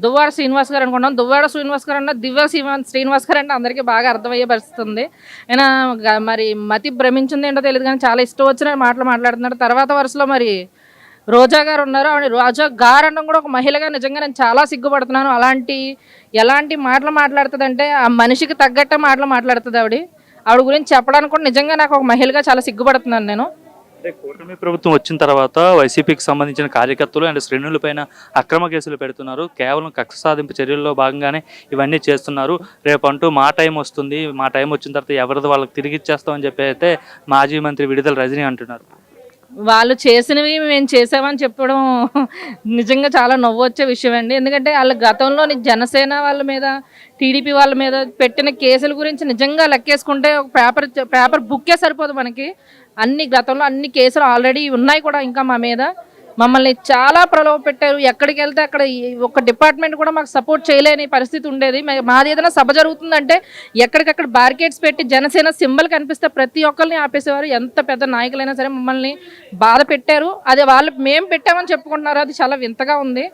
దువ్వాడ శ్రీనివాస్ గారు అనుకున్నాం. దువ్వాడ శ్రీనివాస్ గారు అన్న దివ్య శ్రీనివాస్ గారు అంటే అందరికీ బాగా అర్థమయ్యే పరిస్థితి ఉంది. ఆయన మరి మతి భ్రమించింది ఏంటో తెలియదు కానీ చాలా ఇష్టం వచ్చిన మాటలు మాట్లాడుతున్నాడు. తర్వాత వరుసలో మరి రోజా గారు ఉన్నారు. ఆవిడ రోజా గారు అనడం కూడా ఒక మహిళగా నిజంగా నేను చాలా సిగ్గుపడుతున్నాను. ఎలాంటి మాటలు మాట్లాడుతుందంటే ఆ మనిషికి తగ్గట్టే మాటలు మాట్లాడుతుంది ఆవిడ గురించి చెప్పడానికి కూడా నిజంగా నాకు ఒక మహిళగా చాలా సిగ్గుపడుతున్నాను నేను. అంటే కూటమి ప్రభుత్వం వచ్చిన తర్వాత వైసీపీకి సంబంధించిన కార్యకర్తలు అండ్ శ్రేణులపైన అక్రమ కేసులు పెడుతున్నారు. కేవలం కక్ష సాధింపు చర్యల్లో భాగంగానే ఇవన్నీ చేస్తున్నారు. రేపంటూ మా టైం వస్తుంది, మా టైం వచ్చిన తర్వాత ఎవరిది వాళ్ళకి తిరిగి ఇచ్చేస్తామని చెప్పి అయితే మాజీ మంత్రి విడుదల రజనీ అంటున్నారు. వాళ్ళు చేసినవి మేము చేసామని చెప్పడం నిజంగా చాలా నవ్వొచ్చే విషయం అండి. ఎందుకంటే వాళ్ళ గతంలోని జనసేన వాళ్ళ మీద, టీడీపీ వాళ్ళ మీద పెట్టిన కేసుల గురించి నిజంగా లెక్కేసుకుంటే ఒక పేపర్ బుక్కే సరిపోదు మనకి. గతంలో అన్ని కేసులు ఆల్రెడీ ఉన్నాయి కూడా ఇంకా మా మీద. మమ్మల్ని చాలా ప్రలోభ పెట్టారు. ఎక్కడికి వెళ్తే అక్కడ ఒక డిపార్ట్మెంట్ కూడా మాకు సపోర్ట్ చేయలేని పరిస్థితి ఉండేది. మాది ఏదైనా సభ జరుగుతుందంటే ఎక్కడికక్కడ బ్యారికేడ్స్ పెట్టి జనసేన సింబల్ కనిపిస్తే ప్రతి ఒక్కరిని ఆపేసేవారు. ఎంత పెద్ద నాయకులైనా సరే మమ్మల్ని బాధ పెట్టారు. అది మేము పెట్టామని చెప్పుకుంటున్నారు. అది చాలా వింతగా ఉంది.